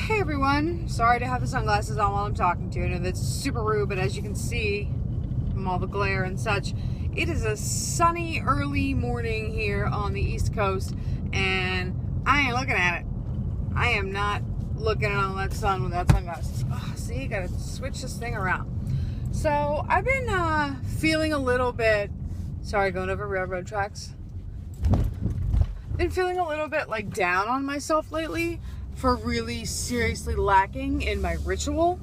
Hey everyone, sorry to have the sunglasses on while I'm talking to you. I know that's super rude, but as you can see from all the glare and such, it is a sunny early morning here on the East Coast, and I ain't looking at it. I am not looking at all that sun without sunglasses. Oh, see, gotta switch this thing around. So I've been feeling a little bit, sorry, going over railroad tracks. Been feeling a little bit like down on myself lately for really seriously lacking in my ritual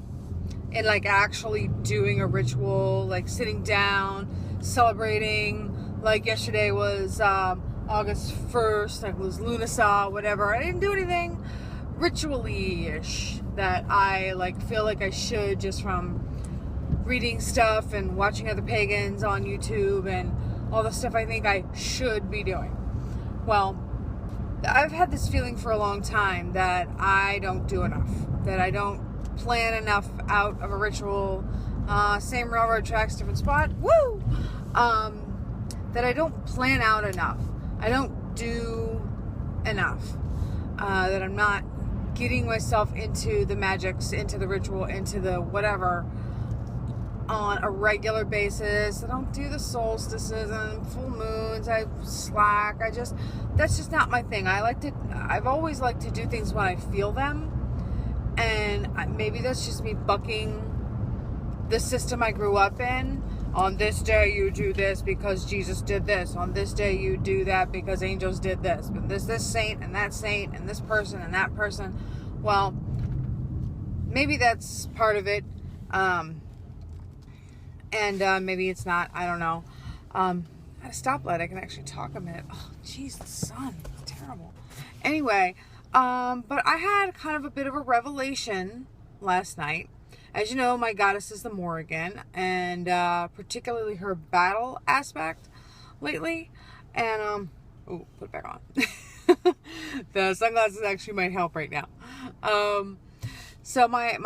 and like actually doing a ritual, like sitting down, celebrating. Like yesterday was August 1st, like it was Lunasa, whatever. I didn't do anything ritually-ish that I like feel like I should, just from reading stuff and watching other pagans on YouTube and all the stuff I think I should be doing. Well, I've had this feeling for a long time that I don't do enough, that I don't plan enough out of a ritual. Same railroad tracks, different spot. Woo! That I don't plan out enough. I don't do enough. That I'm not getting myself into the magics, into the ritual, into the whatever on a regular basis. I don't do the solstices and full moons. I slack. That's just not my thing. I've always liked to do things when I feel them. And maybe that's just me bucking the system I grew up in. On this day you do this because Jesus did this. On this day you do that because angels did this. But this saint and this person and that person. Well, maybe that's part of it. And maybe it's not. I don't know. At a stoplight, I can actually talk a minute. Oh, jeez, the sun. It's terrible. Anyway, but I had kind of a bit of a revelation last night. As you know, my goddess is the Morrigan, and particularly her battle aspect lately. And, oh, put it back on. The sunglasses actually might help right now. So my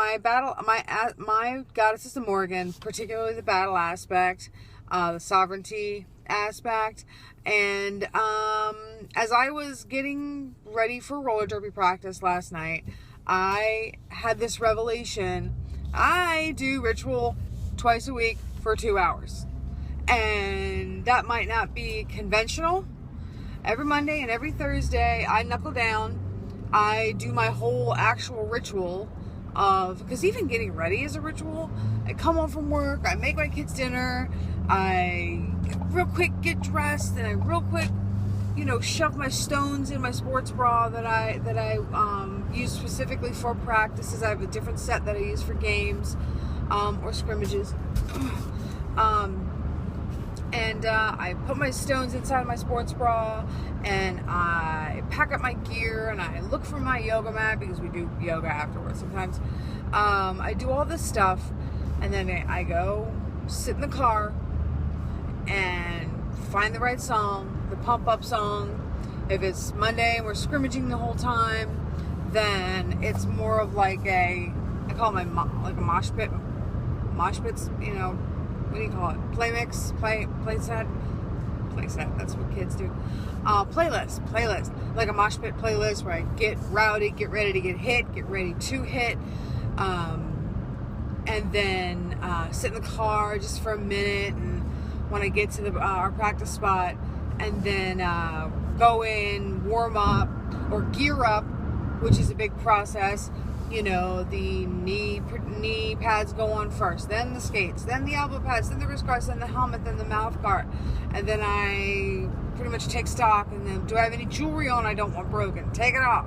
goddess is the Morrigan, particularly the battle aspect, the sovereignty aspect, and as I was getting ready for roller derby practice last night, I had this revelation. I do ritual twice a week for 2 hours, and that might not be conventional. Every Monday and every Thursday, I knuckle down. I do my whole actual ritual because even getting ready is a ritual. I come home from work, I make my kids dinner, I real quick get dressed, and I real quick, shove my stones in my sports bra that I use specifically for practices. I have a different set that I use for games or scrimmages. And I put my stones inside my sports bra, and I pack up my gear, and I look for my yoga mat because we do yoga afterwards sometimes. I do all this stuff, and then I go sit in the car and find the right song, the pump up song. If it's Monday and we're scrimmaging the whole time, then it's more of like I call it like a mosh pit. Mosh pits, what do you call it? Play mix, play set, that's what kids do. Playlist, like a mosh pit playlist where I get rowdy, get ready to get hit, get ready to hit, and then sit in the car just for a minute, and when I get to our practice spot, and then go in, warm up, or gear up, which is a big process. The knee pads go on first, then the skates, then the elbow pads, then the wrist guards, then the helmet, then the mouth guard. And then I pretty much take stock, and then do I have any jewelry on I don't want broken? Take it off.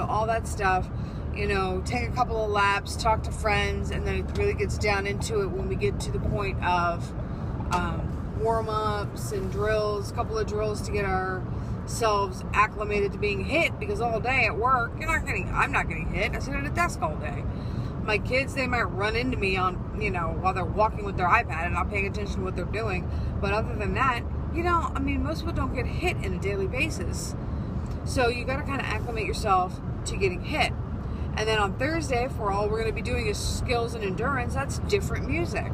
All that stuff. Take a couple of laps, talk to friends, and then it really gets down into it when we get to the point of warm-ups and drills, a couple of drills to get ourselves acclimated to being hit, because all day at work, I'm not getting hit. I sit at a desk all day. My kids, they might run into me on, while they're walking with their iPad and not paying attention to what they're doing. But other than that, most people don't get hit on a daily basis. So you got to kind of acclimate yourself to getting hit. And then on Thursday, if all we're going to be doing is skills and endurance, that's different music.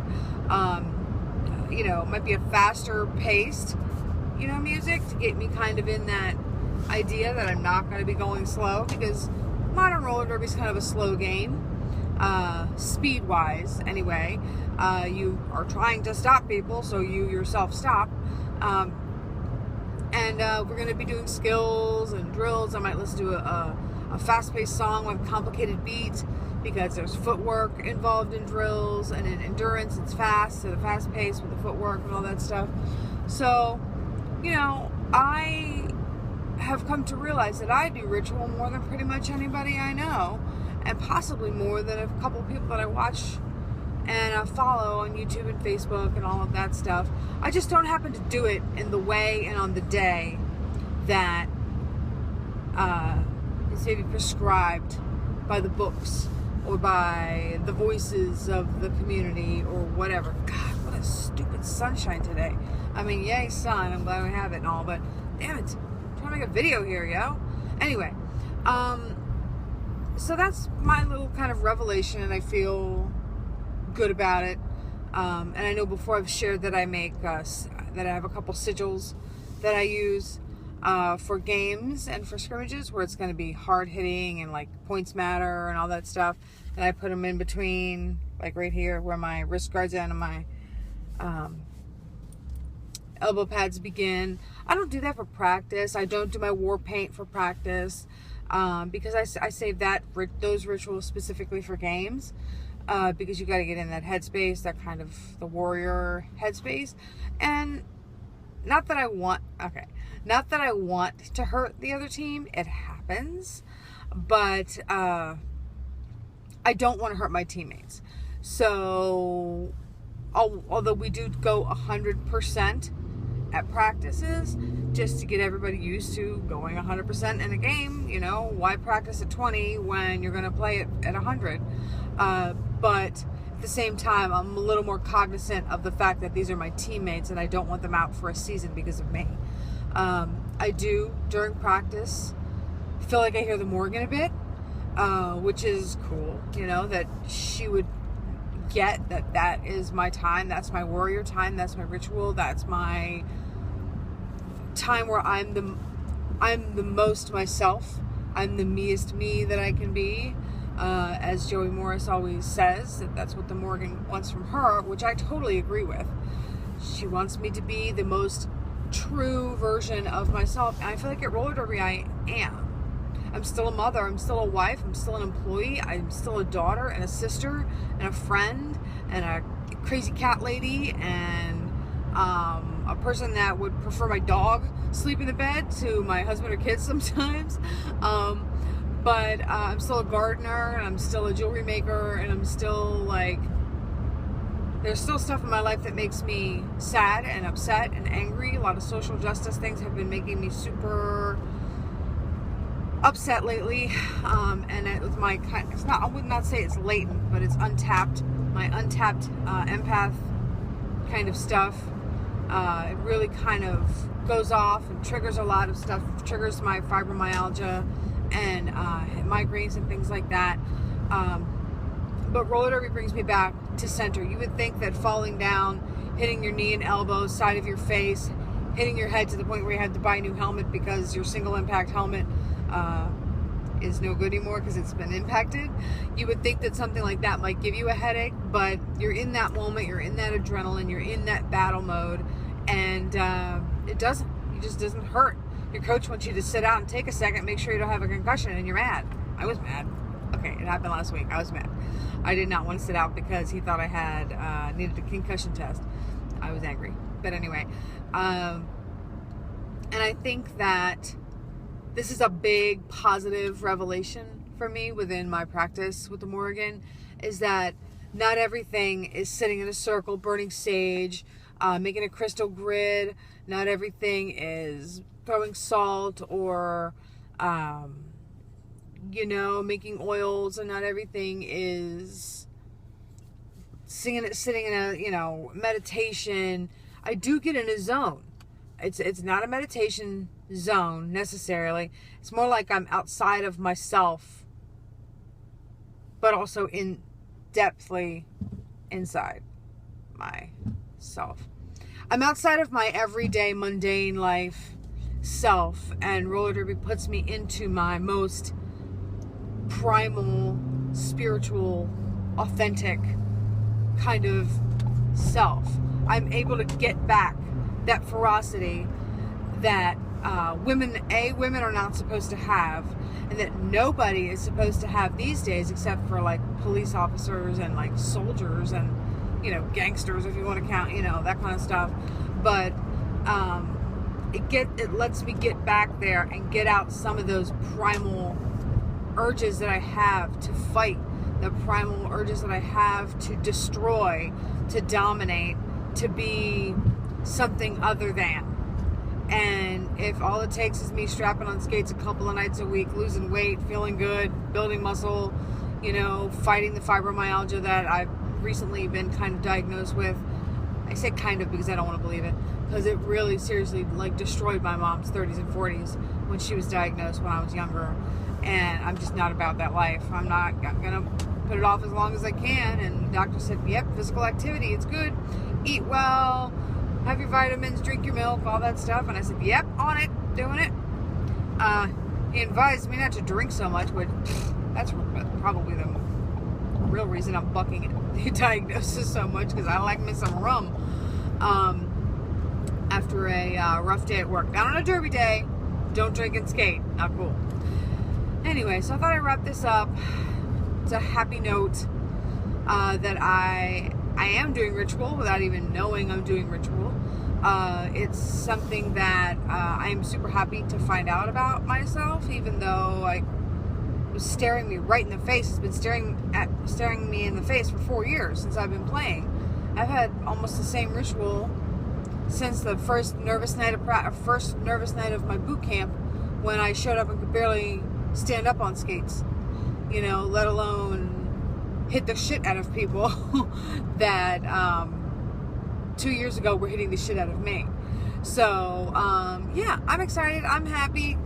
It might be a faster paced, music to get me kind of in that idea that I'm not going to be going slow, because modern roller derby is kind of a slow game, speed-wise anyway. You are trying to stop people, so you yourself stop. And we're going to be doing skills and drills. I might listen to a fast-paced song with a complicated beat, because there's footwork involved in drills, and in endurance it's fast, so the fast pace with the footwork and all that stuff. So, you know, I have come to realize that I do ritual more than pretty much anybody I know, and possibly more than a couple people that I watch and follow on YouTube and Facebook and all of that stuff. I just don't happen to do it in the way and on the day that is maybe prescribed by the books or by the voices of the community or whatever. God, what a stupid sunshine today. I mean, yay sun, I'm glad we have it and all, but damn it, I'm trying to make a video here, yo. Anyway, so that's my little kind of revelation, and I feel good about it. And I know before I've shared that I make that I have a couple sigils that I use for games and for scrimmages, where it's going to be hard hitting and like points matter and all that stuff. And I put them in between, like right here where my wrist guards end and my elbow pads begin. I don't do that for practice. I don't do my war paint for practice, because I save those rituals specifically for games. Because you got to get in that headspace, that kind of the warrior headspace. And not that I want to hurt the other team. It happens, but I don't want to hurt my teammates. So, although we do go 100% at practices, just to get everybody used to going 100% in a game, you know, why practice at 20 when you're going to play it at 100? But at the same time, I'm a little more cognizant of the fact that these are my teammates and I don't want them out for a season because of me. I do, during practice, feel like I hear the Morgan a bit, which is cool, you know, that she would get that is my time, that's my warrior time, that's my ritual, that's my time where I'm the most myself, I'm the meest me that I can be. As Joey Morris always says, that's what the Morgan wants from her, which I totally agree with. She wants me to be the most true version of myself, and I feel like at roller derby I am. I'm still a mother, I'm still a wife, I'm still an employee, I'm still a daughter and a sister and a friend and a crazy cat lady and a person that would prefer my dog sleep in the bed to my husband or kids sometimes. But I'm still a gardener, and I'm still a jewelry maker, and I'm still like, there's still stuff in my life that makes me sad and upset and angry. A lot of social justice things have been making me super upset lately. And it was my kind, it's not, I would not say it's latent, but it's untapped, my untapped empath kind of stuff. It really kind of goes off and triggers a lot of stuff, triggers my fibromyalgia and migraines and things like that. But roller derby brings me back to center. You would think that falling down, hitting your knee and elbow, side of your face, hitting your head to the point where you had to buy a new helmet because your single impact helmet is no good anymore because it's been impacted. You would think that something like that might give you a headache, but you're in that moment, you're in that adrenaline, you're in that battle mode, and it doesn't. It just doesn't hurt. Your coach wants you to sit out and take a second, make sure you don't have a concussion, and you're mad. I was mad. Okay, it happened last week. I was mad. I did not want to sit out because he thought I had needed a concussion test. I was angry. But anyway, and I think that this is a big positive revelation for me within my practice with the Morgan, is that not everything is sitting in a circle, burning sage, making a crystal grid. Not everything is throwing salt or, making oils, and not everything is sitting in a, meditation. I do get in a zone. It's not a meditation zone necessarily. It's more like I'm outside of myself, but also in depthly inside myself. I'm outside of my everyday mundane life self, and roller derby puts me into my most primal, spiritual, authentic kind of self. I'm able to get back that ferocity that women are not supposed to have, and that nobody is supposed to have these days except for like police officers and like soldiers and, you know, gangsters, if you want to count, you know, that kind of stuff. But it lets me get back there and get out some of those primal urges that I have to fight, the primal urges that I have to destroy, to dominate, to be something other than. And if all it takes is me strapping on skates a couple of nights a week, losing weight, feeling good, building muscle, you know, fighting the fibromyalgia that I've recently been kind of diagnosed with. I say kind of because I don't want to believe it, because it really seriously like destroyed my mom's 30s and 40s when she was diagnosed when I was younger. And I'm just not about that life. I'm gonna put it off as long as I can. And the doctor said, yep, physical activity, it's good. Eat well, have your vitamins, drink your milk, all that stuff. And I said, yep, on it, doing it. He advised me not to drink so much, which that's probably the real reason I'm bucking the diagnosis so much, because I like me some rum. After a rough day at work. Not on a derby day, don't drink and skate, not cool. Anyway, so I thought I'd wrap this up. It's a happy note that I am doing ritual without even knowing I'm doing ritual. It's something that I am super happy to find out about myself, even though it was staring me right in the face. It's been staring me in the face for 4 years since I've been playing. I've had almost the same ritual since the first nervous night of my boot camp, when I showed up and could barely stand up on skates, you know, let alone hit the shit out of people that 2 years ago were hitting the shit out of me. So yeah, I'm excited, I'm happy.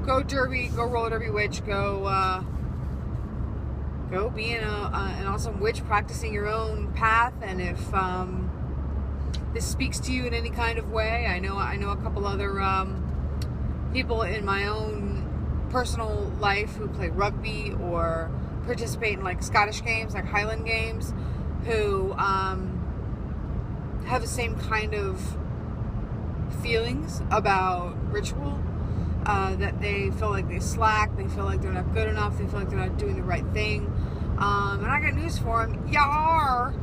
Go derby, go roller derby witch, go be an awesome witch practicing your own path. And if this speaks to you in any kind of way, I know a couple other people in my own personal life who play rugby or participate in like Scottish games, like Highland games, who have the same kind of feelings about ritual, that they feel like they slack, they feel like they're not good enough, they feel like they're not doing the right thing. And I got news for them. You are.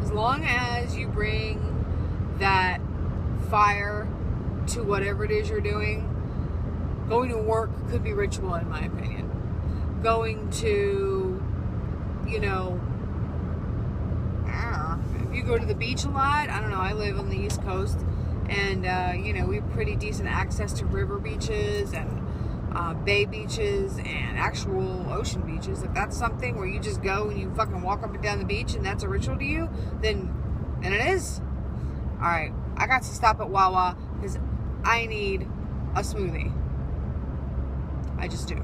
As long as you bring that fire to whatever it is you're doing. Going to work could be ritual, in my opinion. Going to, you know, if you go to the beach a lot, I don't know, I live on the East Coast, and, you know, we have pretty decent access to river beaches and bay beaches and actual ocean beaches. If that's something where you just go and you fucking walk up and down the beach and that's a ritual to you, then, and it is, alright, I got to stop at Wawa because I need a smoothie. I just do.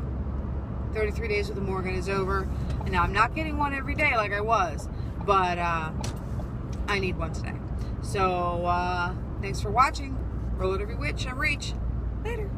33 days with the Morgan is over, and now I'm not getting one every day like I was, but I need one today. So thanks for watching. Roll it every witch. I'm Rach. Later.